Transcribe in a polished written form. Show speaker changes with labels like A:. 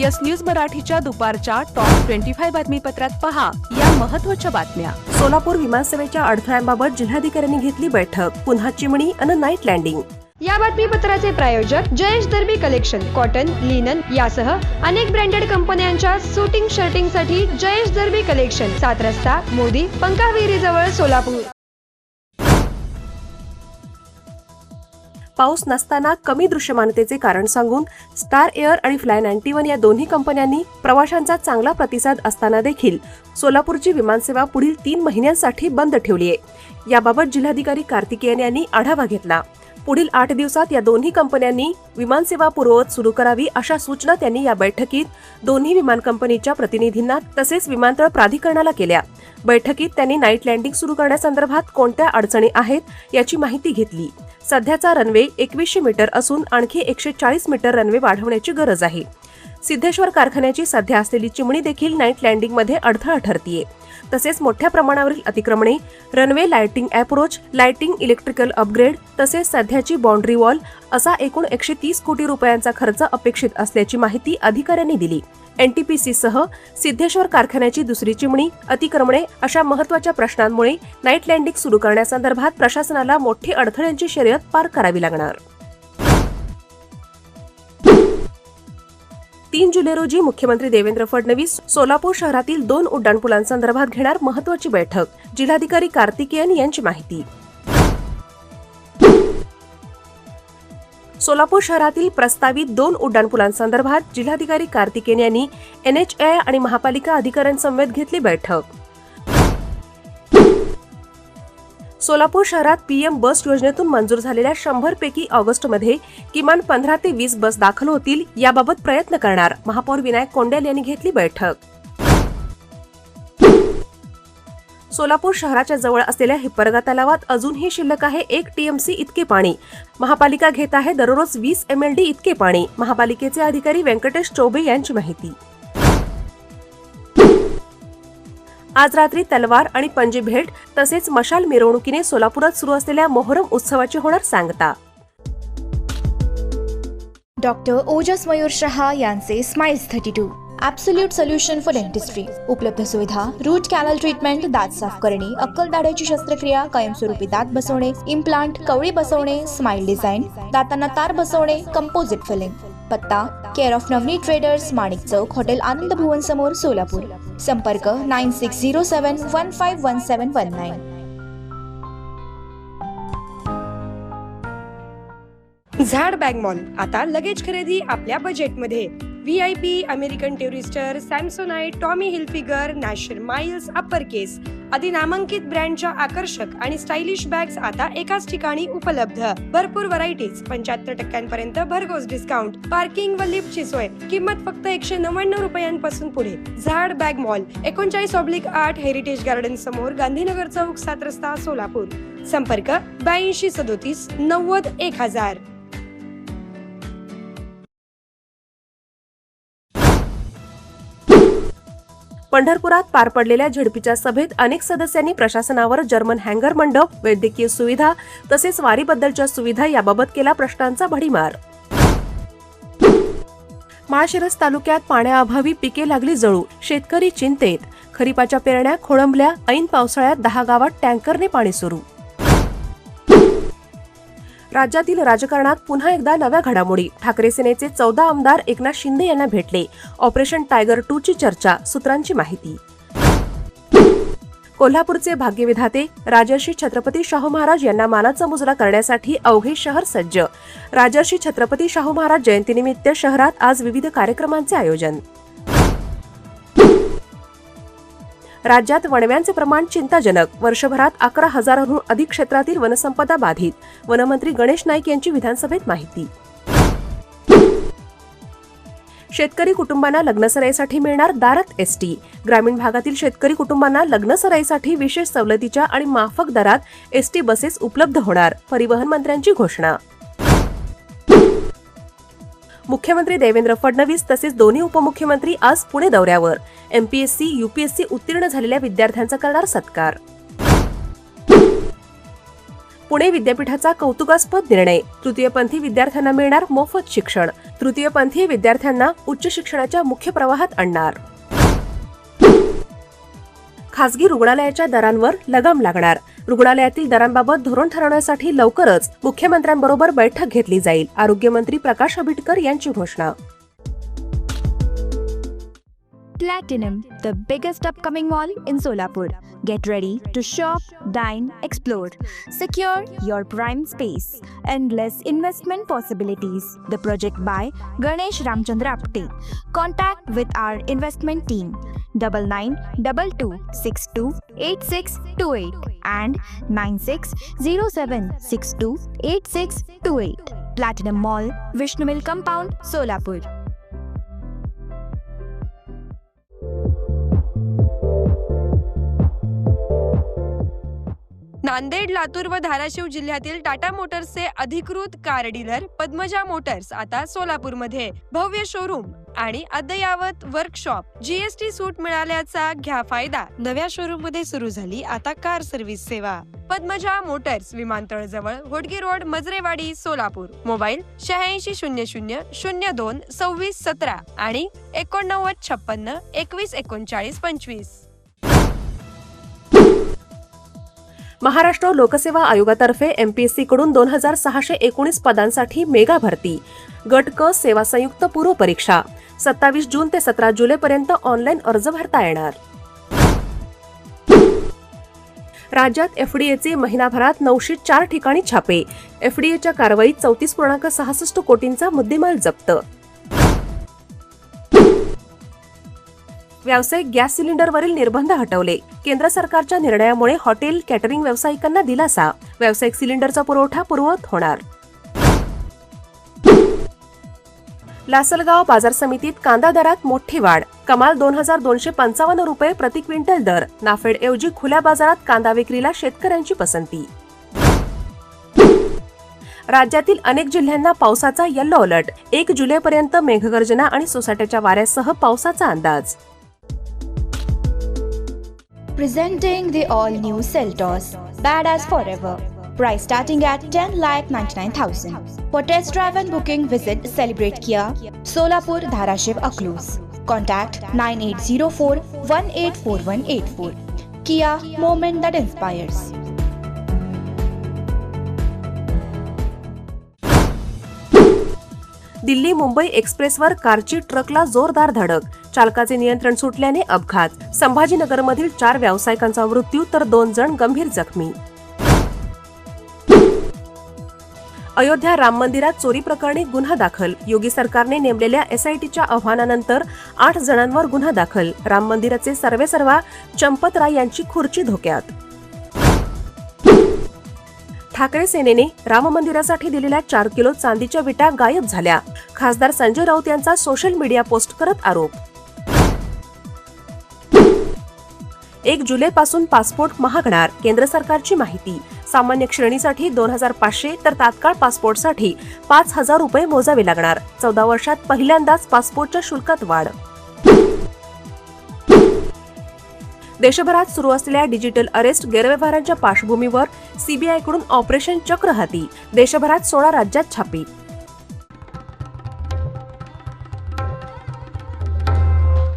A: Yes news मराठीच्या दुपारच्या top 25 बातमीपत्रात पहा या महत्त्वाच्या बातम्या।
B: सोलापूर विमानसेवेच्या अडथळ्यांबाबत जिल्हाधिकाऱ्यांनी घेतली बैठक, पुन्हा चिमणी आणि नाईट लँडिंग।
C: या बातमीपत्राचे प्रायोजक जयेश दर्बी कलेक्शन, कॉटन, लिनन यासह अनेक ब्रँडेड कंपन्यांच्या शूटिंग शर्टिंगसाठी जयेश दर्बी कलेक्शन, 7 रस्ता मोदी पंकाविहिरी जवळ सोलापूर।
B: पाऊस नसताना कमी दृश्यमानतेचे कारण सांगून स्टार एअर आणि फ्लाय 91 या दोन्ही कंपन्यांनी प्रवाशांचा चांगला प्रतिसाद असताना देखील सोलापूरची विमानसेवा पुढील 3 महिन्यांसाठी बंद ठेवली आहे। याबाबत जिल्हाधिकारी कार्तिकेयन यांनी आढावा घेतला। पुढील 8 दिवसात या दोन्ही कंपन्यांनी विमानसेवा पूर्ववत सुरू करावी अशा सूचना त्यांनी या बैठकीत दोन्ही विमान कंपनीच्या प्रतिनिधींना तसेच विमानतळ प्राधिकरणाला केल्या। बैठकीत त्यांनी नाईट लँडिंग सुरू करण्यासंदर्भात कोणत्या अडचणी आहेत याची माहिती घेतली। सध्याचा रनवे 2100 मीटर असून आणखी 140 मीटर रनवे वाढवण्याची गरज आहे। सिद्धेश्वर कारखान्याची सध्या असलेली चिमणी देखील नाईट लँडिंगमध्ये अडथळा ठरतीये। तसेच मोठ्या प्रमाणावरील अतिक्रमणे, runway lighting approach, lighting electrical upgrade तसेच सध्याची बाउंड्री वॉल असा एकूण 130 कोटी रुपयांचा खर्च अपेक्षित असल्याची माहिती अधिकाऱ्यांनी दिली। एनटीपीसी सह सिद्धेश्वर कारखान्याची दुसरी चिमणी, अतिक्रमणे अशा महत्त्वाच्या प्रश्नांमुळे नाईट लँडिंग सुरू करण्यासंदर्भात प्रशासनाला मोठी अडथळ्यांची शर्यत पार करावी लागणार। 3 जुलै रोजी मुख्यमंत्री देवेंद्र फडणवीस सोलापूर शहरातील 2 उड्डाणपुलांसंदर्भात घेणार महत्त्वाची बैठक, जिल्हाधिकारी कार्तिकेयन यांची माहिती। सोलापूर शहरातील प्रस्तावित 2 उड्डाणपुलांसंदर्भात जिल्हाधिकारी कार्तिकेयन यांनी NHAI आणि महापालिका अधिकाऱ्यांसमवेत घेतली बैठक। सोलापूर शहरात PM बस योजनेतून मंजूर झालेल्या 100 पैकी ऑगस्टमध्ये किमान 15 ते 20 बस दाखल होतील याबाबत प्रयत्न करणार महापौर विनायक कोंडेल यांनी घेतली बैठक। सोलापूर शहराच्या जवळ असलेल्या हिप्परगा तलावात अजूनही शिल्लक आहे 1 TMC इतके पाणी। महापालिका घेत आहे दररोज 20 MLD इतके पाणी, महापालिकेचे अधिकारी व्यंकटेश चौबे यांची माहिती। आज रात्री तलवार आणि पंजे भेट तसेच मशाल मिरवणुकीने सोलापुरात सुरू असलेल्या मोहरम उत्सवाची होणार सांगता।
D: डॉक्टर ओजस मयूर शहा यांचे smiles 32 absolute solution for dentistry. उपलब्ध सुविधा: रूट कॅनल ट्रीटमेंट, दात साफ करणे, अक्कल दाढेची शस्त्रक्रिया, कायमस्वरूपी दात बसवणे, इम्प्लांट, कवळी बसवणे, स्माइल डिझाईन, दातांना तार बसवणे, कंपोजिट फिलिंग। पत्ता: care of Navneet Traders, Manik Chowk, hotel Anand Bhuvan समोर, सोलापूर। संपर्क: 9607151719।
C: झाड बॅग मॉल आता लगेच खरेदी आपल्या बजेटमध्ये। VIP, American Tourister, Samsonite, Tommy Hilfiger, National Miles, Upper Case आदी नामांकित ब्रँडच्या आकर्षक आणि स्टायलिश बॅग्स आता एकाच ठिकाणी उपलब्ध। भरपूर व्हरायटीज, 75% भरघोस डिस्काउंट, पार्किंग व लिफ्टची सोय, किंमत फक्त 199 रुपयांपासून पुढे। झाड बॅग मॉल 39/8 हेरिटेज गार्डन समोर, गांधीनगर चौक, 7 रस्ता, सोलापूर। संपर्क: 8237 90 1000।
B: पंढरपुरात पार पडलेल्या झेडपीच्या सभेत अनेक सदस्यांनी प्रशासनावर जर्मन हँगर मंडप, वैद्यकीय सुविधा तसेच वारीबद्दलच्या सुविधा याबाबत केला प्रश्नांचा भडीमार। माळशिरस तालुक्यात पाण्याअभावी पिके लागली जळू, शेतकरी चिंतेत। खरीपाच्या पेरण्या खोळंबल्या, ऐन पावसाळ्यात 10 गावात टँकरने पाणी सुरू। राज्यातील राजकारणात पुन्हा एकदा नव्या घडामोडी। ठाकरे सेनेचे 14 आमदार एकनाथ शिंदे यांना भेटले। ऑपरेशन टायगर 2 ची चर्चा, सूत्रांची माहिती। कोल्हापूरचे भाग्यविधाते राजर्षी छत्रपती शाहू महाराज यांना मानाचा मुजरा करण्यासाठी अवघे शहर सज्ज। राजर्षी छत्रपती शाहू महाराज जयंतीनिमित्त शहरात आज विविध कार्यक्रमांचे आयोजन। राज्यात वणव्यांचे प्रमाण चिंताजनक, वर्षभरात 11,000हून अधिक क्षेत्रातील वनसंपदा बाधित। वनमंत्री गणेश नाईक यांची विधानसभेत माहिती। शेतकरी कुटुंबांना लग्नसराईसाठी मिळणार दारात एसटी। ग्रामीण भागातील शेतकरी कुटुंबांना लग्नसराईसाठी विशेष सवलतीच्या आणि माफक दरात एसटी बसेस उपलब्ध होणार, परिवहन मंत्र्यांची घोषणा। मुख्यमंत्री देवेंद्र फडणवीस तसेच दोन्ही उपमुख्यमंत्री आज पुणे दौऱ्यावर। MPSC, UPSC उत्तीर्ण झालेल्या विद्यार्थ्यांचा करणार सत्कार। पुणे विद्यापीठाचा कौतुकास्पद निर्णय, तृतीयपंथी विद्यार्थ्यांना मिळणार मोफत शिक्षण, तृतीयपंथी विद्यार्थ्यांना उच्च शिक्षणाच्या मुख्य प्रवाहात आणणार. खासगी रुग्णालयाच्या दरांवर लगाम लागणार, रुग्णालयातील दरांबाबत धोरण ठरवण्यासाठी लवकरच मुख्यमंत्र्यांबरोबर बैठक घेतली जाईल, आरोग्यमंत्री प्रकाश आंबेडकर यांची घोषणा.
D: Platinum, the biggest upcoming mall in Solapur. Get ready to shop, dine, explore. Secure your prime space. Endless investment possibilities. The project by Ganesh Ramchandra Apte. Contact with our investment team 9922628628 and 9607628628. Platinum Mall, Vishnu Mill Compound, Solapur.
C: Nanded, Latur व धाराशिव जिल्ह्यातील टाटा मोटर्सचे अधिकृत car dealer Padmaja Motors आता सोलापूरमध्ये. भव्य showroom आणि अद्ययावत workshop. GST सूट मिळाल्याचा घ्या फायदा. नव्या शोरूम मध्ये सुरू झाली आता कार सर्व्हिस सेवा. पद्मजा मोटर्स, विमानतळ जवळ, होडगी रोड, मजरेवाडी, सोलापूर. मोबाईल 8600022617 आणि 8956213925.
B: महाराष्ट्र लोकसेवा आयोगातर्फे एमपीएससी कडून 2619 पदांसाठी मेगा भरती. गट क सेवा संयुक्त पूर्व परीक्षा 27 जून ते 17 जुलैपर्यंत ऑनलाईन अर्ज भरता येणार. राज्यात एफडीएचे महिनाभरात 904 ठिकाणी छापे. एफडीएच्या कारवाईत 34.66 कोटींचा मुद्देमाल जप्त. व्यावसायिक गॅस सिलेंडरवरील निर्बंध हटवले. केंद्र सरकारच्या निर्णयामुळे हॉटेल कॅटरिंग व्यावसायिकांना दिलासा. व्यावसायिक सिलेंडरचा पुरवठा पूर्ववत होणार. लासलगाव बाजार समितीत कांदा दरात मोठी वाढ. कमाल 2255 रुपये प्रति क्विंटल दर. नाफेडऐवजी खुल्या बाजारात कांदा विक्रीला शेतकऱ्यांची पसंती. राज्यातील अनेक जिल्ह्यांना पावसाचा येलो अलर्ट. 1 जुलैपर्यंत मेघगर्जना आणि सोसाट्याच्या वाऱ्यासह पावसाचा अंदाज.
D: Presenting the all-new Seltos, badass forever. Price starting at 10,99,000. For test drive and booking, visit Celebrate Kia, Solapur, Dharashiv, Aklus. Contact 9804184184. Kia, moment that inspires.
B: Delhi Mumbai एक्सप्रेसवर कारची ट्रकला जोरदार धडक. चालकाचे नियंत्रण सुटल्याने अपघात. संभाजीनगरमधील 4 व्यावसायिकांचा मृत्यू तर 2 जण गंभीर जखमी. अयोध्या राम मंदिरात चोरी प्रकरणी गुन्हा दाखल. योगी सरकारने नेमलेल्या एसआयटीच्या आव्हानानंतर 8 जणांवर गुन्हा दाखल. राम मंदिराचे सर्वेसर्वा चंपत राय यांची खुर्ची धोक्यात. ठाकरे सेनेने राम मंदिरासाठी दिलेल्या 4 किलो चांदीच्या विटा गायब झाल्या. खासदार संजय राऊत यांचा सोशल मीडिया पोस्ट करत आरोप. 1 जुलैपासून पासपोर्ट महागणार. केंद्र सरकारची माहिती. सामान्य श्रेणीसाठी 2,500 तर तात्काळ पासपोर्टसाठी 5,000 रुपये मोजावे लागणार. 14 वर्षात पहिल्यांदाच पासपोर्टच्या शुल्कात वाढ. देशभरात सुरू असलेल्या डिजिटल अरेस्ट गैरव्यवहारांच्या पार्श्वभूमीवर सीबीआयकडून ऑपरेशन चक्र हाती. देशभरात 16 राज्यात छापे.